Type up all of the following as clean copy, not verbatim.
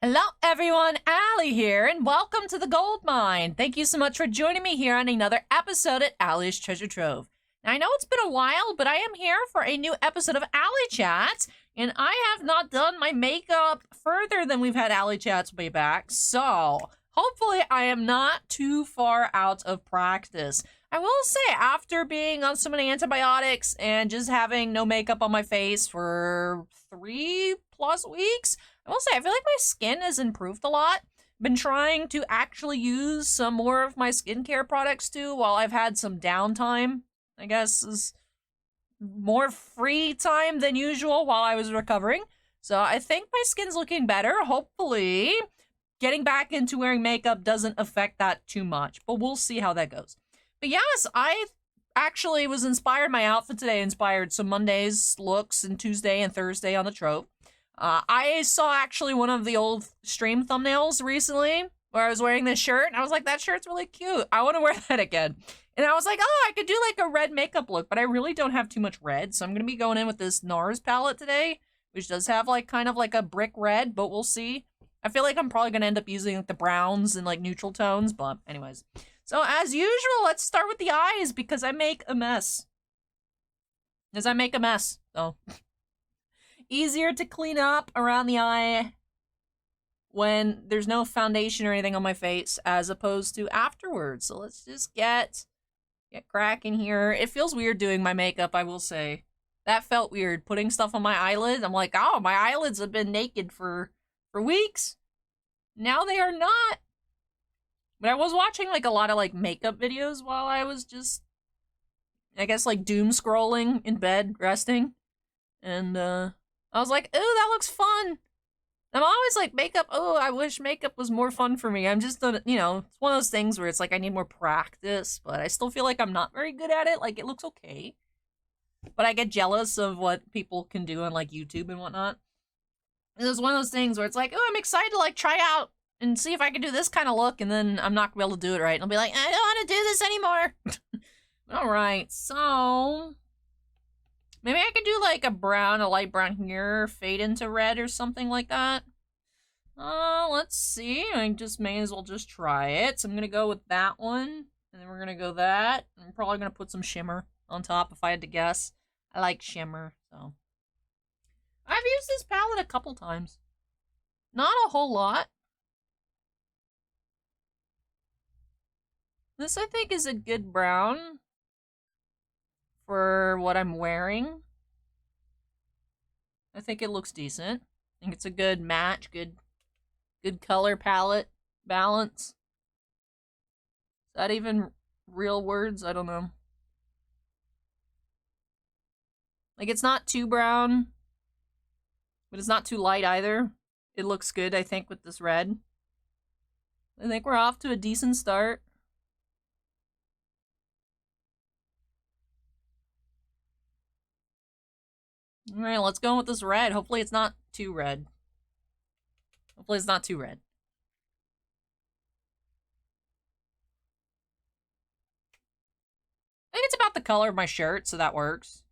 Hello everyone, Allie here, and welcome to the Gold Mine. Thank you so much for joining me here on another episode at Allie's Treasure Trove. Now, I know it's been a while, but I am here for a new episode of ALLYCHAT, and I have not done my makeup further than we've had ALLYCHATs way back, so hopefully I am not too far out of practice. I will say, after being on so many antibiotics and just having no makeup on my face for 3+ weeks, I will say, I feel like my skin has improved a lot. Been trying to actually use some more of my skincare products too while I've had some downtime. I guess is more free time than usual while I was recovering. So I think my skin's looking better. Hopefully, getting back into wearing makeup doesn't affect that too much, but we'll see how that goes. But yes, I actually was inspired. My outfit today inspired some Monday's looks and Tuesday and Thursday on the Trove. I saw actually one of the old stream thumbnails recently where I was wearing this shirt, and I was like, that shirt's really cute. I want to wear that again. And I was like, oh, I could do like a red makeup look, but I really don't have too much red, so I'm going to be going in with this NARS palette today, which does have like kind of like a brick red, but we'll see. I feel like I'm probably going to end up using like the browns and like neutral tones, but anyways. So as usual, let's start with the eyes because I make a mess. So easier to clean up around the eye when there's no foundation or anything on my face as opposed to afterwards. So let's just get cracking here. It feels weird doing my makeup, I will say. That felt weird, putting stuff on my eyelids. I'm like, oh, my eyelids have been naked for weeks. Now they are not. But I was watching like a lot of like makeup videos while I was just, I guess, like doom scrolling in bed, resting. And I was like, ooh, that looks fun. I'm always like, makeup, oh, I wish makeup was more fun for me. I'm just, you know, it's one of those things where it's like I need more practice, but I still feel like I'm not very good at it. Like, it looks okay. But I get jealous of what people can do on like YouTube and whatnot. And it's one of those things where it's like, oh, I'm excited to like try out and see if I can do this kind of look, and then I'm not gonna be able to do it right. And I'll be like, I don't want to do this anymore. Alright, so maybe I could do like a light brown here, fade into red or something like that. Let's see. I just may as well just try it. So I'm gonna go with that one, and then we're gonna go that. I'm probably gonna put some shimmer on top if I had to guess. I like shimmer, so. I've used this palette a couple times. Not a whole lot. This, I think, is a good brown for what I'm wearing. I think it looks decent. I think it's a good match, good color palette balance. Is that even real words? I don't know. Like, it's not too brown, but it's not too light either. It looks good, I think, with this red. I think we're off to a decent start. Alright, let's go with this red. Hopefully it's not too red. Hopefully it's not too red. I think it's about the color of my shirt, so that works.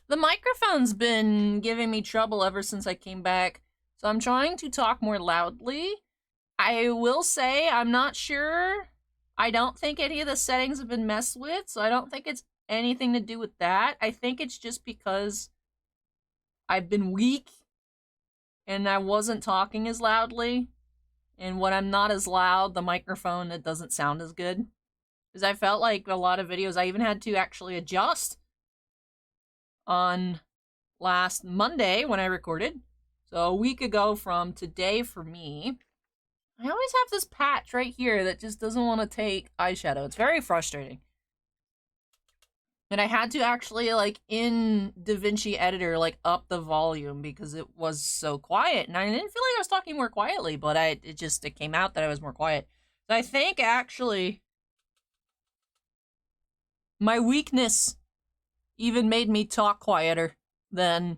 The microphone's been giving me trouble ever since I came back, so I'm trying to talk more loudly. I will say I'm not sure. I don't think any of the settings have been messed with, so I don't think it's anything to do with that. I think it's just because I've been weak and I wasn't talking as loudly. And when I'm not as loud, the microphone, it doesn't sound as good. Because I felt like a lot of videos, I even had to actually adjust on last Monday when I recorded. So a week ago from today for me. I always have this patch right here that just doesn't want to take eyeshadow. It's very frustrating. And I had to actually, like, in DaVinci Editor, like, up the volume because it was so quiet. And I didn't feel like I was talking more quietly, but it came out that I was more quiet. So I think, actually, my weakness even made me talk quieter than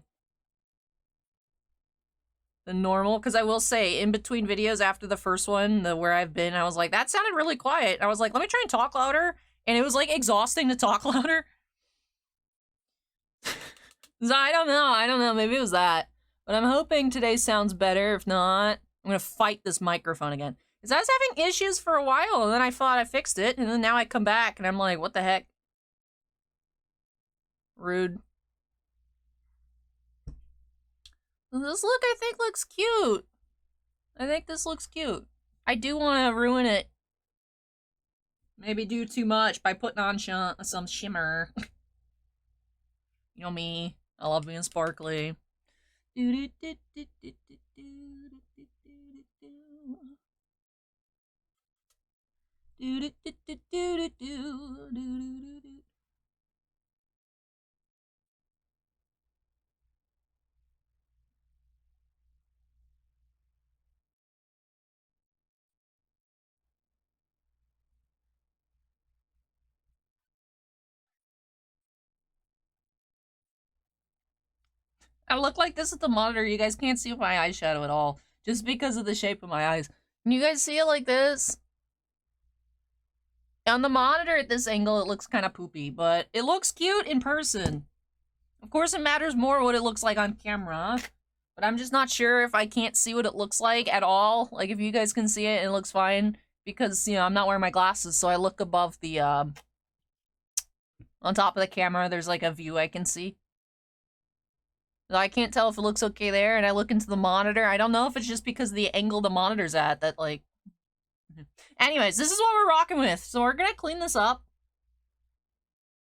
normal. Because I will say, in between videos after the first one, where I've been, I was like, that sounded really quiet. I was like, let me try and talk louder. And it was, like, exhausting to talk louder. So I don't know. Maybe it was that. But I'm hoping today sounds better. If not, I'm gonna fight this microphone again. Because I was having issues for a while, and then I thought I fixed it, and then now I come back, and I'm like, what the heck? Rude. This look, I think, looks cute. I think this looks cute. I do want to ruin it. Maybe do too much by putting on some shimmer. You know me. I love being sparkly. I look like this at the monitor. You guys can't see my eyeshadow at all. Just because of the shape of my eyes. Can you guys see it like this? On the monitor at this angle, it looks kind of poopy, but it looks cute in person. Of course, it matters more what it looks like on camera, but I'm just not sure if I can't see what it looks like at all. Like, if you guys can see it, it looks fine, because, you know, I'm not wearing my glasses, so I look above the, on top of the camera, there's, like, a view I can see. So I can't tell if it looks okay there, and I look into the monitor. I don't know if it's just because of the angle the monitor's at that, like... Anyways, this is what we're rocking with. So we're gonna clean this up.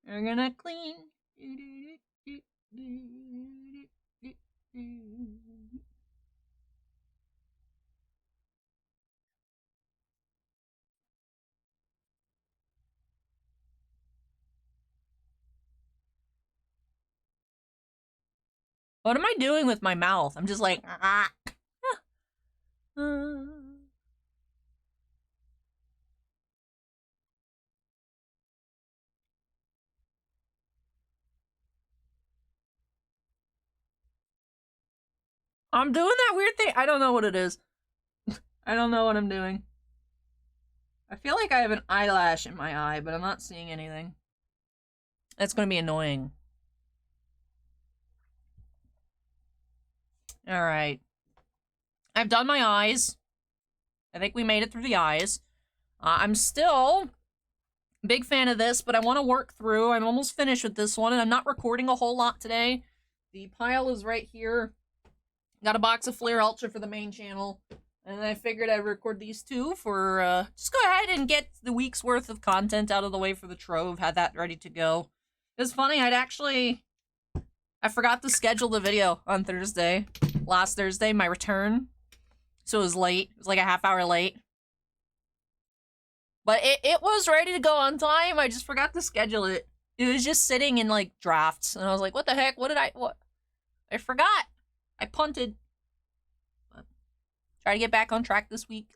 We're gonna clean. What am I doing with my mouth? I'm just like, ah. I'm doing that weird thing. I don't know what it is. I don't know what I'm doing. I feel like I have an eyelash in my eye, but I'm not seeing anything. That's gonna be annoying. Alright. I've done my eyes. I think we made it through the eyes. I'm still a big fan of this, but I want to work through. I'm almost finished with this one, and I'm not recording a whole lot today. The pile is right here. Got a box of Flair Ultra for the main channel, and I figured I'd record these two for, just go ahead and get the week's worth of content out of the way for the Trove. Had that ready to go. It's funny, I forgot to schedule the video on Thursday. Last Thursday, my return. So it was late. It was like a half hour late. But it was ready to go on time. I just forgot to schedule it. It was just sitting in, like, drafts. And I was like, what the heck? What? I forgot. I punted. But try to get back on track this week.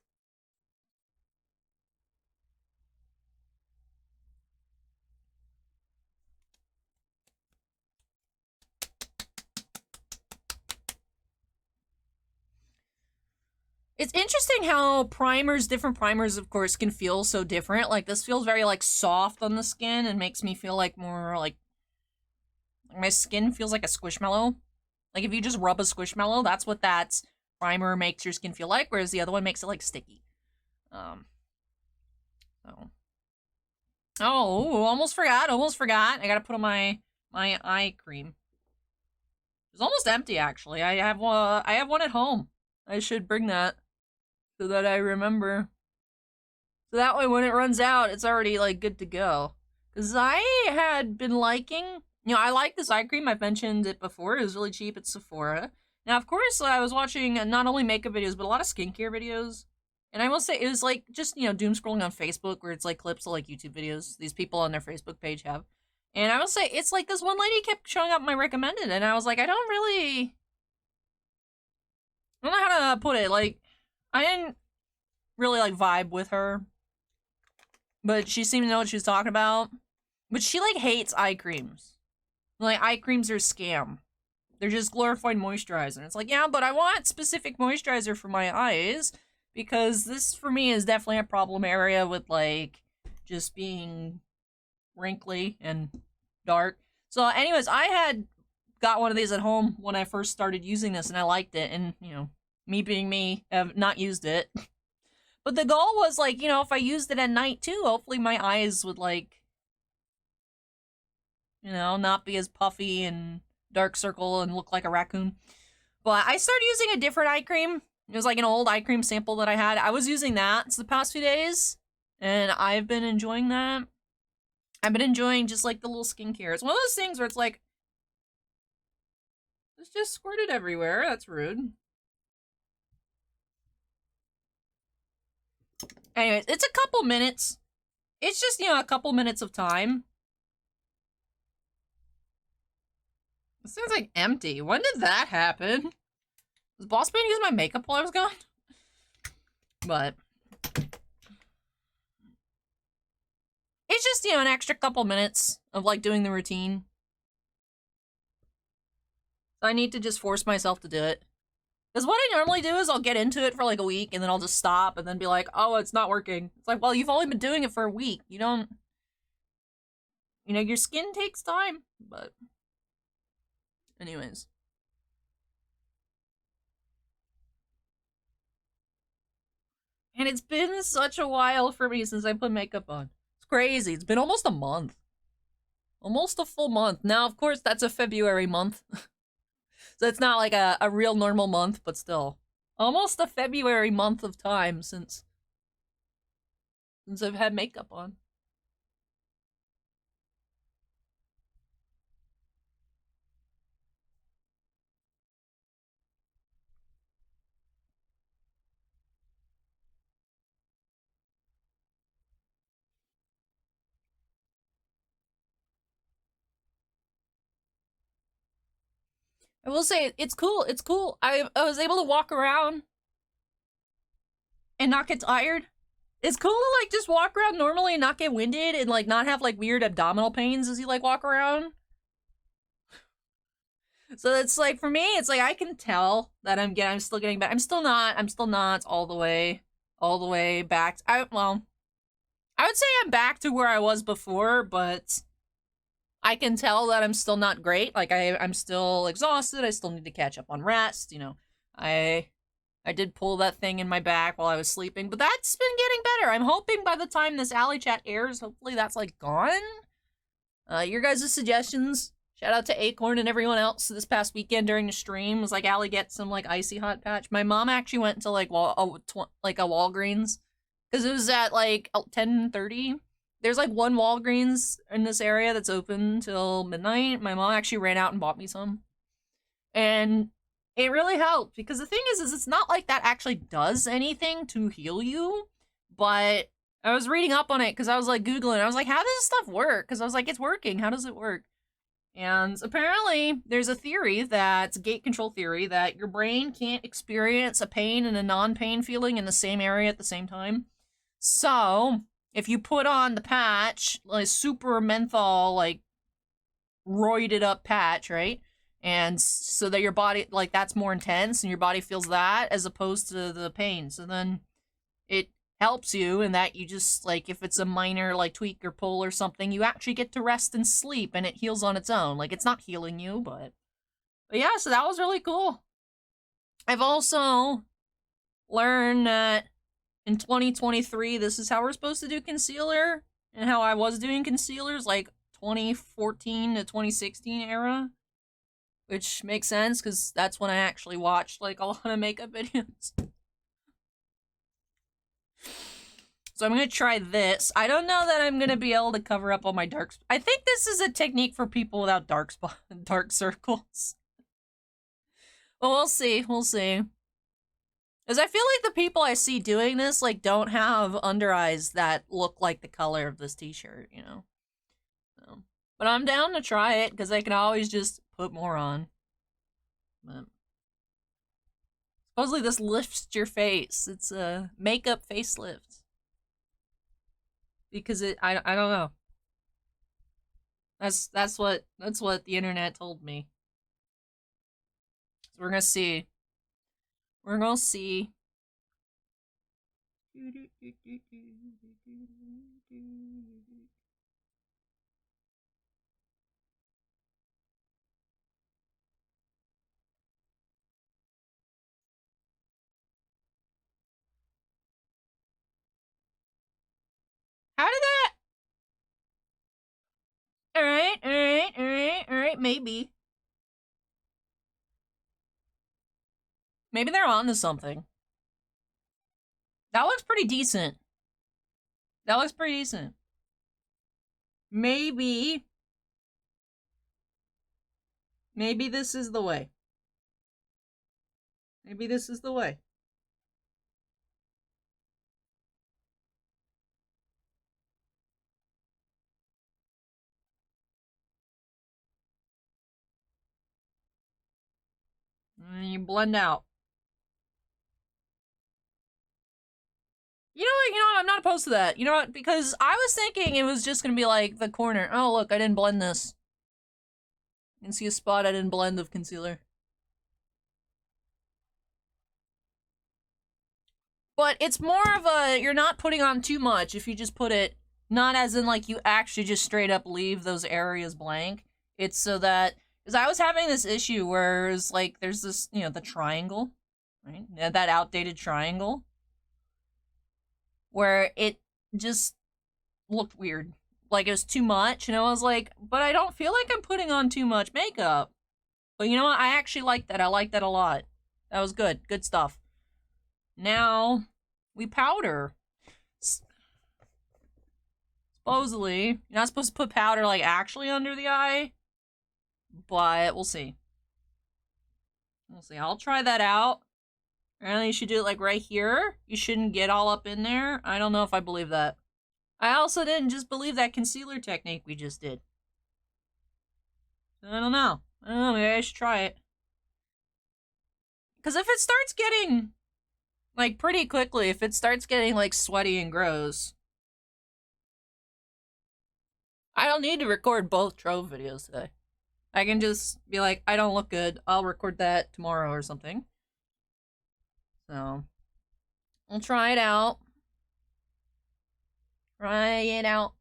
It's interesting how different primers, of course, can feel so different. Like, this feels very, like, soft on the skin and makes me feel like more, like my skin feels like a Squishmallow. Like, if you just rub a Squishmallow, that's what that primer makes your skin feel like, whereas the other one makes it, like, sticky. So. Oh, almost forgot. I gotta put on my eye cream. It's almost empty, actually. I have one at home. I should bring that so that I remember. So that way when it runs out, it's already, like, good to go. Because I had been liking... You know, I like this eye cream. I've mentioned it before. It was really cheap at Sephora. Now, of course, I was watching not only makeup videos, but a lot of skincare videos. And I will say, it was, like, just, you know, doom scrolling on Facebook, where it's, like, clips of, like, YouTube videos these people on their Facebook page have. And I will say, it's like this one lady kept showing up my recommended, and I was like, I don't know how to put it. Like, I didn't really, like, vibe with her. But she seemed to know what she was talking about. But she, like, hates eye creams. Like, eye creams are a scam. They're just glorified moisturizer. It's like, yeah, but I want specific moisturizer for my eyes. Because this, for me, is definitely a problem area with, like, just being wrinkly and dark. So, anyways, I had got one of these at home when I first started using this, and I liked it, and, you know, me being me, have not used it. But the goal was, like, you know, if I used it at night, too, hopefully my eyes would, like, you know, not be as puffy and dark circle and look like a raccoon. But I started using a different eye cream. It was, like, an old eye cream sample that I had. I was using that the past few days, and I've been enjoying that. I've been enjoying just, like, the little skincare. It's one of those things where it's like, it's just squirted everywhere. That's rude. Anyways, it's a couple minutes. It's just, you know, a couple minutes of time. It seems like empty. When did that happen? Was Boss Man using my makeup while I was gone? But it's just, you know, an extra couple minutes of, like, doing the routine. I need to just force myself to do it. Because what I normally do is I'll get into it for, like, a week, and then I'll just stop, and then be like, oh, it's not working. It's like, well, you've only been doing it for a week. You don't... You know, your skin takes time, but... Anyways. And it's been such a while for me since I put makeup on. It's crazy. It's been almost a month. Almost a full month. Now, of course, that's a February month. So it's not like a real normal month, but still. Almost a February month of time since I've had makeup on. I will say, it's cool. It's cool. I was able to walk around and not get tired. It's cool to, like, just walk around normally and not get winded and, like, not have, like, weird abdominal pains as you, like, walk around. So it's, like, for me, it's, like, I can tell that I'm still getting better. I'm still not all the way back. Well, I would say I'm back to where I was before, but I can tell that I'm still not great. Like, I'm still exhausted. I still need to catch up on rest, you know. I did pull that thing in my back while I was sleeping, but that's been getting better. I'm hoping by the time this ALLYCHAT airs, hopefully that's, like, gone. Your guys' suggestions, shout out to Acorn and everyone else this past weekend during the stream, was like, Allie, get some, like, icy hot patch. My mom actually went to, like, a Walgreens, because it was at, like, 10:30. There's, like, one Walgreens in this area that's open till midnight. My mom actually ran out and bought me some. And it really helped, because the thing is it's not like that actually does anything to heal you, but I was reading up on it, because I was, like, Googling. I was like, how does this stuff work? Because I was like, it's working. How does it work? And apparently, there's a theory that's a gate control theory that your brain can't experience a pain and a non-pain feeling in the same area at the same time. So if you put on the patch, like super menthol, like roided up patch, right? And so that your body, like, that's more intense and your body feels that as opposed to the pain. So then it helps you in that you just, like, if it's a minor, like, tweak or pull or something, you actually get to rest and sleep and it heals on its own. Like, it's not healing you, but yeah, so that was really cool. I've also learned that in 2023, this is how we're supposed to do concealer, and how I was doing concealers, like, 2014 to 2016 era, which makes sense, because that's when I actually watched, like, a lot of makeup videos. So I'm gonna try this. I don't know that I'm gonna be able to cover up all my dark spots. I think this is a technique for people without dark circles. Well, we'll see. We'll see. Because I feel like the people I see doing this, like, don't have under eyes that look like the color of this t-shirt, you know? So, but I'm down to try it, because I can always just put more on. But supposedly this lifts your face. It's a makeup facelift. Because I don't know. That's what the internet told me. So we're gonna see. We're gonna see. How did that? Alright, maybe. Maybe they're onto something. That looks pretty decent. That looks pretty decent. Maybe this is the way. Maybe this is the way. And you blend out. You know what, I'm not opposed to that. You know what, because I was thinking it was just gonna be like the corner. Oh, look, I didn't blend this. You can see a spot I didn't blend of concealer. But it's more of a, you're not putting on too much if you just put it, not as in like you actually just straight up leave those areas blank. It's so that, because I was having this issue where it's like, there's this, you know, the triangle, right? That outdated triangle. Where it just looked weird. Like it was too much, and I was like, but I don't feel like I'm putting on too much makeup. But you know what? I actually like that. I like that a lot. That was good. Good stuff. Now, we powder. Supposedly, you're not supposed to put powder, like, actually under the eye. But, we'll see. We'll see. I'll try that out. Apparently you should do it like right here. You shouldn't get all up in there. I don't know if I believe that. I also didn't just believe that concealer technique we just did. I don't know. Maybe I should try it. Because if it starts getting, like, pretty quickly, if it starts getting, like, sweaty and gross, I don't need to record both Trove videos today. I can just be like, I don't look good. I'll record that tomorrow or something. So, I'll try it out. Try it out.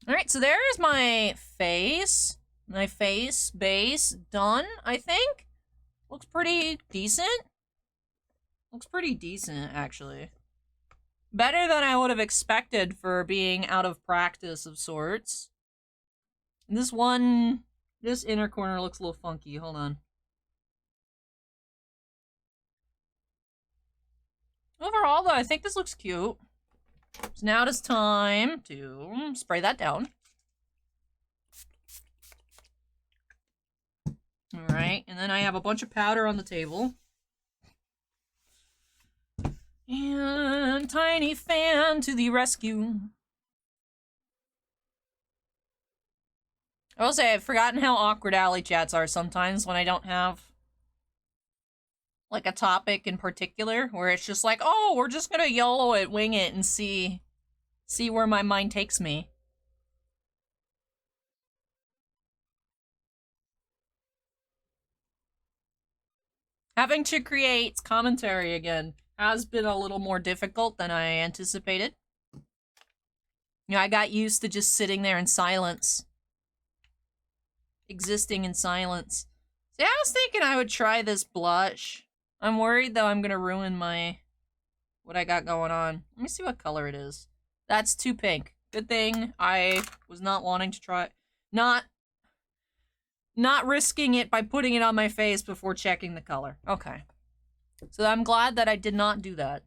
Alright, so there's my face. My face base done, I think. Looks pretty decent. Looks pretty decent, actually. Better than I would have expected for being out of practice of sorts. And this inner corner looks a little funky. Hold on. Overall, though, I think this looks cute. So now it is time to spray that down. Alright, and then I have a bunch of powder on the table. And Tiny Fan to the rescue. I will say, I've forgotten how awkward alley chats are sometimes when I don't have, like, a topic in particular, where it's just like, oh, we're just gonna YOLO it, wing it, and see where my mind takes me. Having to create commentary again has been a little more difficult than I anticipated. You know, I got used to just sitting there in silence. Existing in silence. See, I was thinking I would try this blush. I'm worried, though, I'm gonna ruin what I got going on. Let me see what color it is. That's too pink. Good thing I was not wanting to try... Not risking it by putting it on my face before checking the color. Okay. So I'm glad that I did not do that.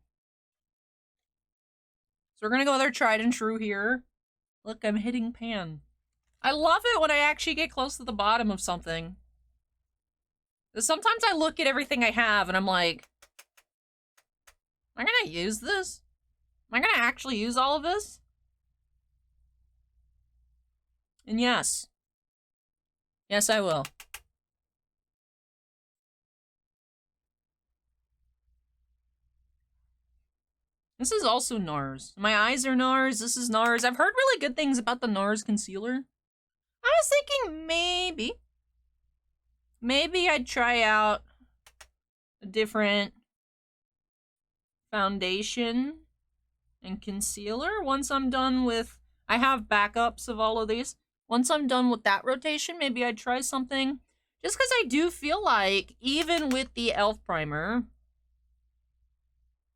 So we're gonna go with our tried and true here. Look, I'm hitting pan. I love it when I actually get close to the bottom of something. Sometimes I look at everything I have and I'm like, am I gonna use this? Am I gonna actually use all of this? And yes. Yes, I will. This is also NARS. My eyes are NARS. This is NARS. I've heard really good things about the NARS concealer. was thinking maybe I'd try out a different foundation and concealer once I'm done with, I have backups of all of these. Once I'm done with that rotation, maybe I'd try something. Just because I do feel like, even with the e.l.f. primer,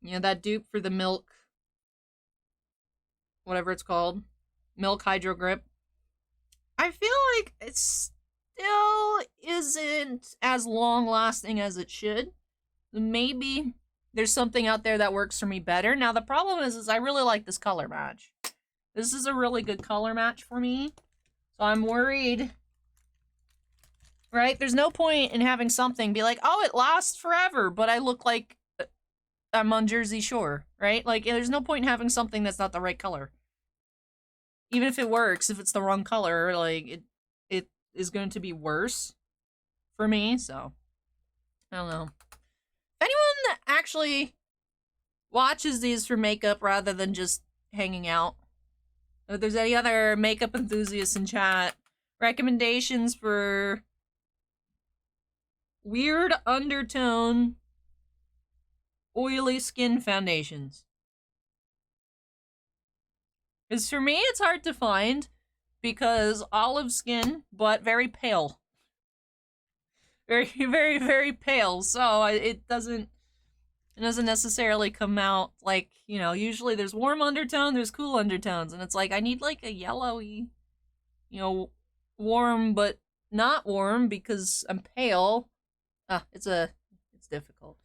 you know, that dupe for the Milk, whatever it's called, Milk Hydro Grip, I feel like it still isn't as long-lasting as it should. Maybe there's something out there that works for me better. Now, the problem is I really like this color match. This is a really good color match for me. So I'm worried, right? There's no point in having something be like, oh, it lasts forever, but I look like I'm on Jersey Shore, right? Like, there's no point in having something that's not the right color. Even if it works, if it's the wrong color, like, it is going to be worse for me, so I don't know. If anyone actually watches these for makeup rather than just hanging out, if there's any other makeup enthusiasts in chat, recommendations for weird undertone, oily skin foundations. Because for me, it's hard to find because olive skin, but very pale. Very, very, very pale. So it doesn't necessarily come out like, you know, usually there's warm undertone, there's cool undertones, and it's like I need like a yellowy, you know, warm but not warm because I'm pale. It's difficult.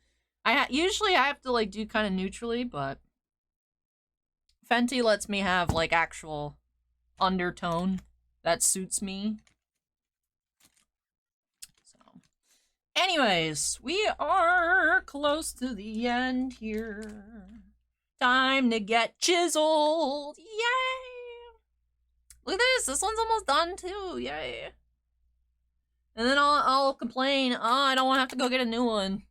Usually I have to like do kind of neutrally, but Fenty lets me have like actual undertone that suits me. Anyways, we are close to the end here. Time to get chiseled. Yay! Look at this. This one's almost done too. Yay. And then I'll complain, oh, I don't want to have to go get a new one.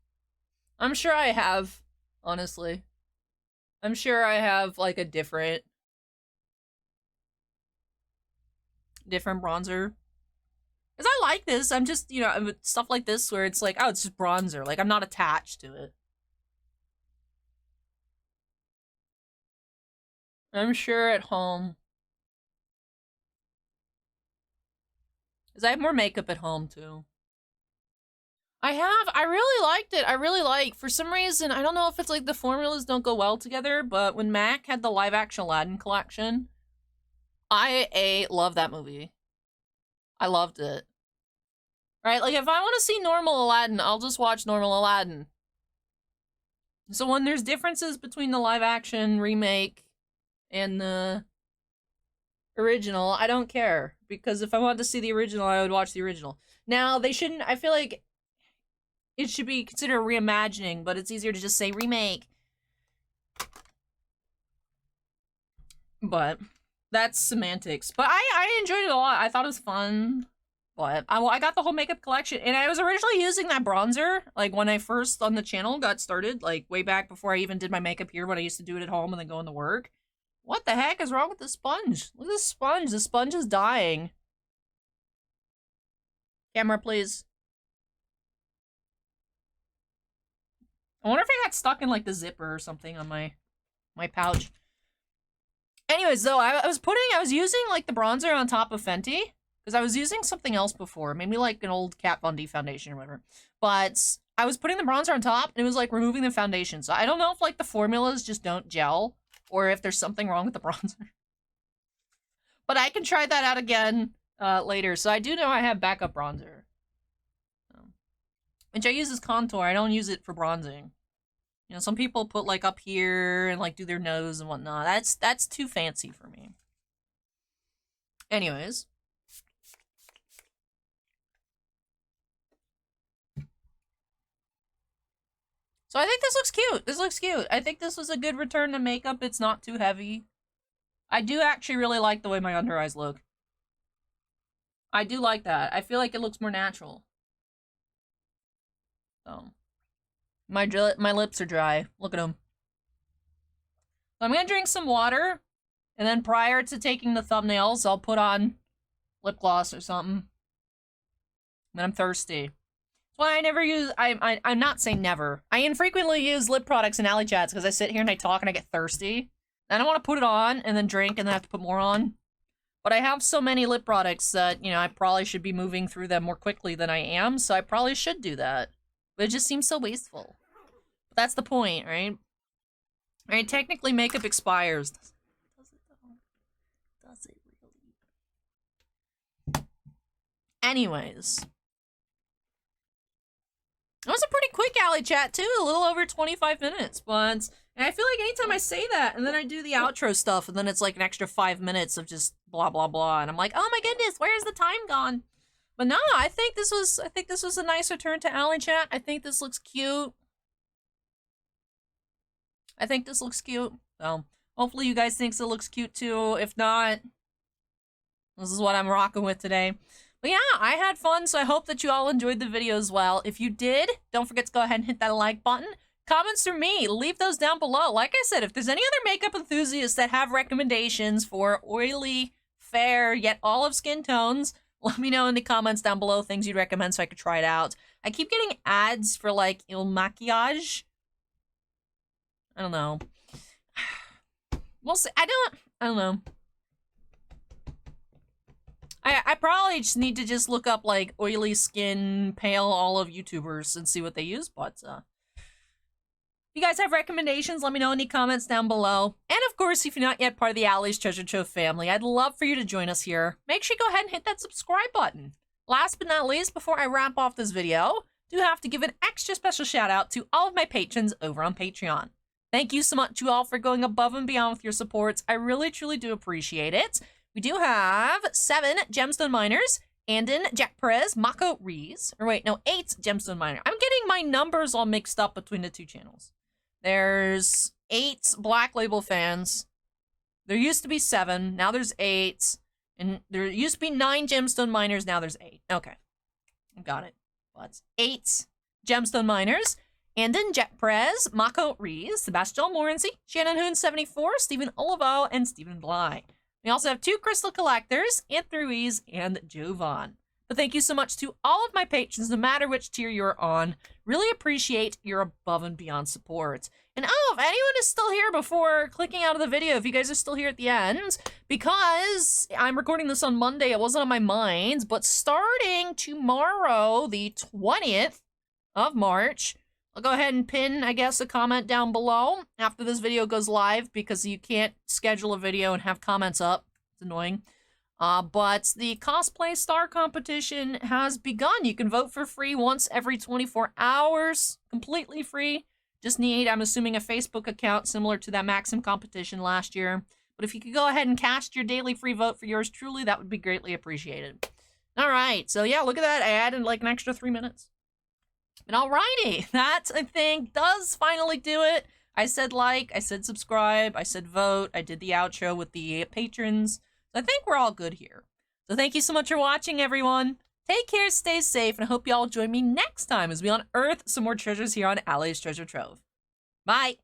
I'm sure I have, honestly. I'm sure I have like a different bronzer. Because I like this. I'm just, you know, stuff like this where it's like, oh, it's just bronzer. Like, I'm not attached to it. I'm sure at home. Because I have more makeup at home, too. I really liked it. I really like, for some reason, I don't know if it's like the formulas don't go well together, but when MAC had the live-action Aladdin collection, I love that movie. I loved it. Right? Like, if I want to see normal Aladdin, I'll just watch normal Aladdin. So when there's differences between the live-action remake and the original, I don't care. Because if I wanted to see the original, I would watch the original. Now, they shouldn't... I feel like it should be considered reimagining, but it's easier to just say remake. But that's semantics. But I enjoyed it a lot. I thought it was fun. But I got the whole makeup collection, and I was originally using that bronzer, like, when I first on the channel got started, like, way back before I even did my makeup here, when I used to do it at home and then go into work. What the heck is wrong with the sponge? Look at this sponge. The sponge is dying. Camera, please. I wonder if I got stuck in, like, the zipper or something on my pouch. Anyways, though, I was using, like, the bronzer on top of Fenty. Because I was using something else before. Maybe like an old Kat Von D foundation or whatever. But I was putting the bronzer on top and it was like removing the foundation. So I don't know if like the formulas just don't gel. Or if there's something wrong with the bronzer. But I can try that out again later. So I do know I have backup bronzer. Which I use as contour. I don't use it for bronzing. You know, some people put like up here and like do their nose and whatnot. That's too fancy for me. Anyways. So I think this looks cute. This looks cute. I think this was a good return to makeup. It's not too heavy. I do actually really like the way my under eyes look. I do like that. I feel like it looks more natural. So, my lips are dry. Look at them. So I'm gonna drink some water, and then prior to taking the thumbnails, I'll put on lip gloss or something. When I'm thirsty. That's why I never use, I'm not saying never. I infrequently use lip products in ALLYCHATs because I sit here and I talk and I get thirsty. Then I want to put it on and then drink and then I have to put more on. But I have so many lip products that, you know, I probably should be moving through them more quickly than I am, so I probably should do that. But it just seems so wasteful. But that's the point, right? Right, technically makeup expires. Does it though? Does it really? Anyways. It was a pretty quick ALLYCHAT too, a little over 25 minutes, but and I feel like anytime I say that and then I do the outro stuff and then it's like an extra 5 minutes of just blah blah blah and I'm like, oh my goodness, where's the time gone? But no, I think this was a nice return to ALLYCHAT. I think this looks cute. I think this looks cute. So hopefully you guys think it looks cute too. If not, this is what I'm rocking with today. But yeah, I had fun, so I hope that you all enjoyed the video as well. If you did, don't forget to go ahead and hit that like button. Comments from me, leave those down below. Like I said, if there's any other makeup enthusiasts that have recommendations for oily, fair, yet olive skin tones, let me know in the comments down below things you'd recommend so I could try it out. I keep getting ads for like Il Maquillage. I don't know. We'll see. I don't know. I probably just need to just look up like oily skin, pale olive YouTubers and see what they use, but if you guys have recommendations, let me know in the comments down below. And of course, if you're not yet part of the Allie's Treasure Trove family, I'd love for you to join us here. Make sure you go ahead and hit that subscribe button. Last but not least, before I wrap off this video, do have to give an extra special shout out to all of my patrons over on Patreon. Thank you so much to all for going above and beyond with your supports. I really, truly do appreciate it. We do have 7 Gemstone Miners, Andon, Jack Perez, Mako Rees, or wait, no, 8 Gemstone Miners. I'm getting my numbers all mixed up between the two channels. There's 8 Black Label fans. There used to be 7, now there's 8. And there used to be 9 Gemstone Miners, now there's 8. Okay, got it. What's 8 Gemstone Miners, Andon, Jack Perez, Mako Rees, Sebastian Morency, Shannon Hoon 74, Stephen Olivo, and Stephen Bly. We also have 2 Crystal Collectors, Anthony Ruiz and Jovan. But thank you so much to all of my patrons, no matter which tier you're on. Really appreciate your above and beyond support. And oh, if anyone is still here before clicking out of the video, if you guys are still here at the end, because I'm recording this on Monday, it wasn't on my mind, but starting tomorrow, the 20th of March, I'll go ahead and pin, I guess, a comment down below after this video goes live because you can't schedule a video and have comments up. It's annoying. But the Cosplay Star Competition has begun. You can vote for free once every 24 hours. Completely free. Just need, I'm assuming, a Facebook account similar to that Maxim competition last year. But if you could go ahead and cast your daily free vote for yours truly, that would be greatly appreciated. Alright, so yeah, look at that. I added like an extra 3 minutes. But alrighty, that, I think, does finally do it. I said like, I said subscribe, I said vote, I did the outro with the patrons. So I think we're all good here. So thank you so much for watching, everyone. Take care, stay safe, and I hope you all join me next time as we unearth some more treasures here on Allie's Treasure Trove. Bye!